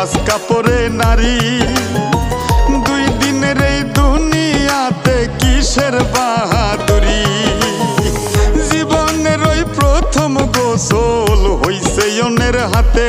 সাজ কাপড়ে নারী। দুই দিনের এই দুনিয়াতে কিসের বাহাদুরি। জীবনের ওই প্রথম গোসল হইছে অন্যের হাতে।